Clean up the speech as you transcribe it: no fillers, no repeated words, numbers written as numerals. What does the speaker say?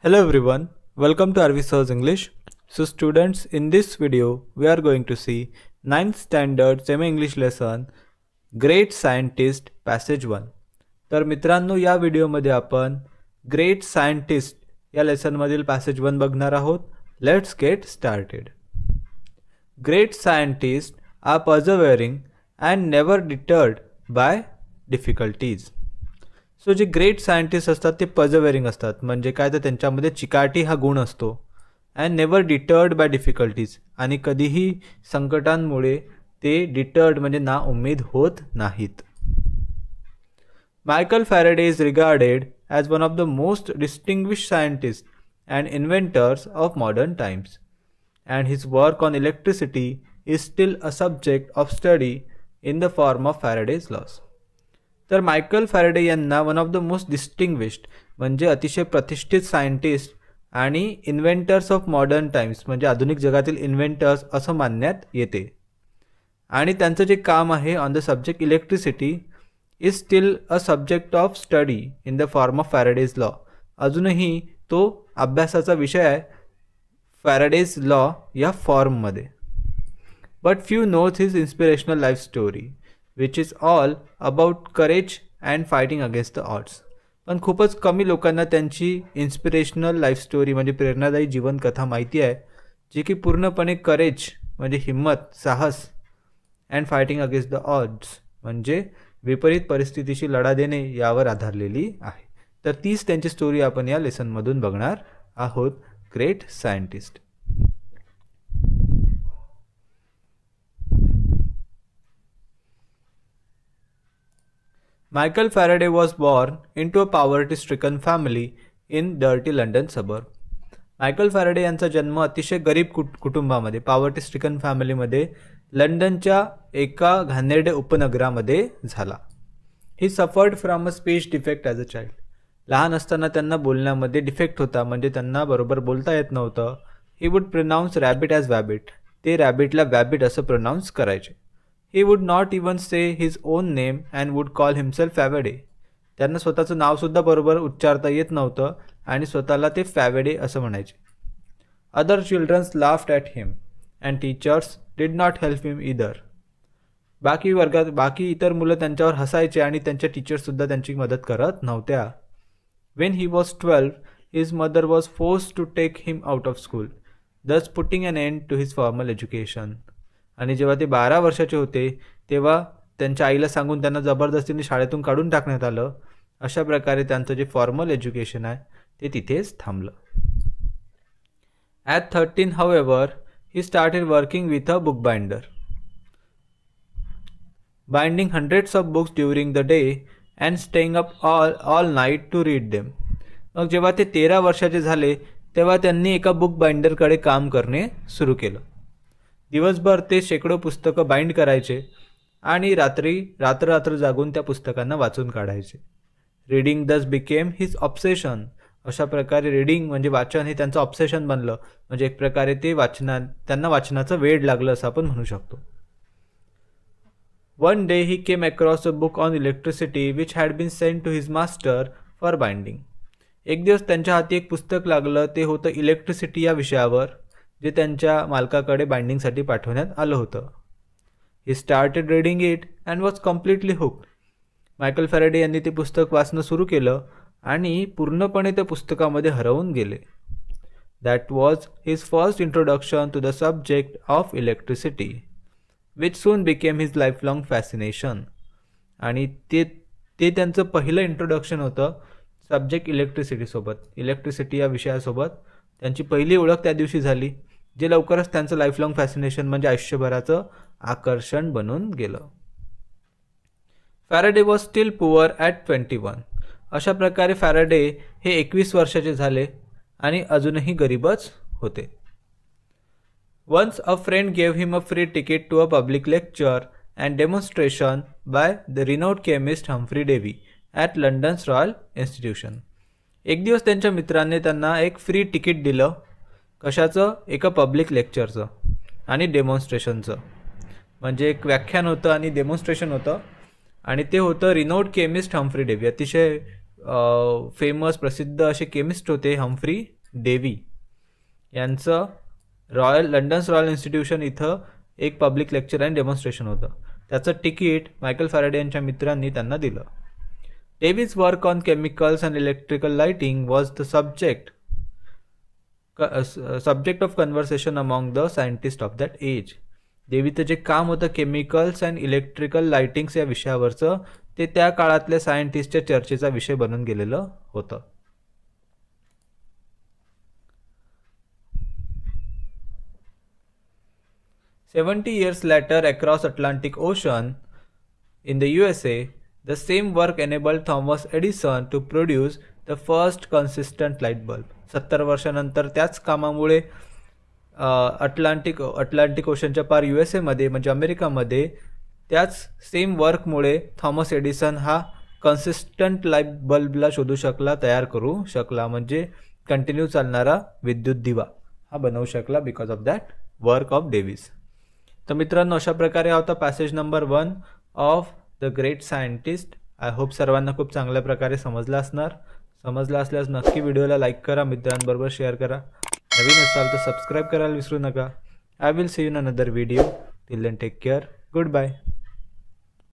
Hello everyone, welcome to Arvi Sir's English. So students, in this video we are going to see 9th standard semi-English lesson Great Scientist Passage 1. तर मित्रांनो, या व्हिडिओमध्ये आपण great scientist या lesson मधील passage 1 बघणार आहोत. Let's get started. Great scientists are persevering and never deterred by difficulties. So जे ग्रेट सायंटिस्ट असतात ते पर्झवेरिंग असतात, म्हणजे काय तर त्यांच्यामध्ये चिकाटी हा गुण असतो. And never deterred by difficulties, आणि कधीही संकटांमुळे ते डिटर्ड म्हणजे ना उमेद होत नाहीत. Michael Faraday is regarded as one of the most distinguished scientist and inventors of modern times, and his work on electricity is still a subject of study in the form of Faraday's laws. तर Michael Faraday यांना one of the most distinguished म्हणजे अतिशय प्रतिष्ठित scientist आणि inventors of modern times म्हणजे आधुनिक जगातील inventors असं मानण्यात येते. आणि त्यांचं जे काम आहे on the subject electricity is still a subject of study in the form of Faraday's law. अजूनही तो अभ्यासाचा विषय आहे फॅरेडेज लॉ या फॉर्ममध्ये. But few knows his inspirational life story which is all about courage and fighting against the odds. पण खूपच कमी लोकांना त्यांची इन्स्पिरेशनल लाईफ स्टोरी म्हणजे प्रेरणादायी जीवनकथा माहिती आहे, जी की पूर्णपणे करेज म्हणजे हिम्मत, साहस and fighting against the odds म्हणजे विपरीत परिस्थितीशी लढा देणे यावर आधारलेली आहे. तर तीच त्यांची स्टोरी आपण या लेसनमधून बघणार आहोत. Great scientist. Michael Faraday was born into a poverty-stricken family in dirty London suburb. Michael Faraday यांचा जन्म अतिशय गरीब कुटुंबामध्ये पॉवर्टी स्ट्रिकन फॅमिलीमध्ये लंडनच्या एका घाणेरड्या उपनगरामध्ये झाला. ही suffered from a speech defect as a child. लहान असताना त्यांना बोलण्यामध्ये डिफेक्ट होता, म्हणजे त्यांना बरोबर बोलता येत नव्हतं. He would pronounce rabbit as wabbit. ते रॅबिटला वॅबिट असं प्रोनाऊन्स करायचे. He would not even say his own name and would call himself Faraday. त्यांना स्वतःचं नावसुद्धा बरोबर उच्चारता येत नव्हतं आणि स्वतःला ते फॅवेडे असं म्हणायचे. Other children laughed at him and teachers did not help him either. बाकी इतर मुलं त्यांच्यावर हसायचे आणि त्यांच्या टीचर्ससुद्धा त्यांची मदत करत नव्हत्या. When he was 12, his mother was forced to take him out of school, thus putting an end to his formal education. आणि जेव्हा ते 12 वर्षाचे होते तेव्हा त्यांच्या आईला सांगून त्यांना जबरदस्तीने शाळेतून काढून टाकण्यात आलं. अशा प्रकारे त्यांचं जे फॉर्मल एज्युकेशन आहे ते तिथेच थांबलं. At 13 however, he started working with a bookbinder, binding hundreds of books during the day and staying up all night to read them. मग जेव्हा ते 13 वर्षाचे झाले तेव्हा त्यांनी एका बुक बाइंडरकडे काम करणे सुरू केलं. दिवसभर ते शेकडो पुस्तकं बाइंड करायचे आणि रात्र जागून त्या पुस्तकांना वाचून काढायचे. रीडिंग दस बिकेम हिज ऑब्सेशन. अशा प्रकारे रीडिंग म्हणजे वाचन हे त्यांचं ऑब्सेशन बनलं, म्हणजे एक प्रकारे ते त्यांना वाचनाचं वेड लागलं असं आपण म्हणू शकतो. One day he came across a book on electricity which had been sent to his master for binding. एक दिवस त्यांच्या हाती एक पुस्तक लागलं. ते होतं इलेक्ट्रिसिटी या विषयावर, जे त्यांच्या मालकाकडे बाइंडिंगसाठी पाठवण्यात आलं होतं. He started reading it and was completely hooked. Michael Faraday यांनी ते पुस्तक वाचणं सुरू केलं आणि पूर्णपणे त्या पुस्तकामध्ये हरवून गेले. That was his first introduction to the subject of electricity which soon became his life long fascination. आणि ते त्यांचं पहिलं इंट्रोडक्शन होतं सब्जेक्ट इलेक्ट्रिसिटीसोबत. इलेक्ट्रिसिटी या विषयासोबत त्यांची पहिली ओळख त्या दिवशी झाली, जे लवकरच त्यांचं लाईफ लाँग फॅसिनेशन म्हणजे आयुष्यभराचं आकर्षण बनून गेलं. Faraday was steel poor at 21. अशा प्रकारे फॅरेडे हे 21 वर्षाचे झाले आणि अजूनही गरीबच होते. Once a friend gave him a free ticket to a public lecture and demonstration by the renowned chemist Humphry Davy at London's Royal Institution. एक दिवस त्यांच्या मित्रांनी त्यांना एक फ्री तिकीट दिलं. कशाचं? एका पब्लिक लेक्चरचं आणि डेमॉन्स्ट्रेशनचं. म्हणजे एक व्याख्यान होतं आणि डेमॉन्स्ट्रेशन होतं, आणि ते होतं रिनोड केमिस्ट हम्फ्री डेवी. अतिशय फेमस प्रसिद्ध असे केमिस्ट होते हम्फ्री डेव्ही. यांचं लंडन्स रॉयल इन्स्टिट्यूशन इथं एक पब्लिक लेक्चर अँड डेमॉन्स्ट्रेशन होतं. त्याचं तिकीट मायकल फॅरेडे यांच्या मित्रांनी त्यांना दिलं. Davy's work on chemicals and electrical lighting was the subject of conversation among the scientist of that age. डेव्हीचं जे काम होतं केमिकल्स अँड इलेक्ट्रिकल लाइटिंग्स या विषयावरचं, ते त्या काळातल्या सायंटिस्टच्या चर्चेचा विषय बनून गेलेलं होतं. $70 years later, across Atlantic Ocean in the USA, the same work enabled Thomas Edison to produce the first consistent light bulb. 70 वर्षानंतर त्याच कामामुळे अटलांटिक ओशनच्या पार USA मध्ये म्हणजे अमेरिकामध्ये त्याच सेम वर्कमुळे थॉमस एडिसन हा कन्सिस्टंट लाईट बल्बला शोधू शकला, तयार करू शकला, म्हणजे कंटिन्यू चालणारा विद्युत दिवा हा बनवू शकला because of that work of Davis. तर मित्रांनो, अशा प्रकारे हा होता passage number 1 of the great scientist. I hope सर्वांना खूप चांगल्या प्रकारे समजला असल्यास नक्की व्हिडिओला लाईक करा, मित्रांबरोबर शेअर करा. नवीन असाल तर सबस्क्राईब करायला विसरू नका. I will see you in another video. Till then take care. Good bye.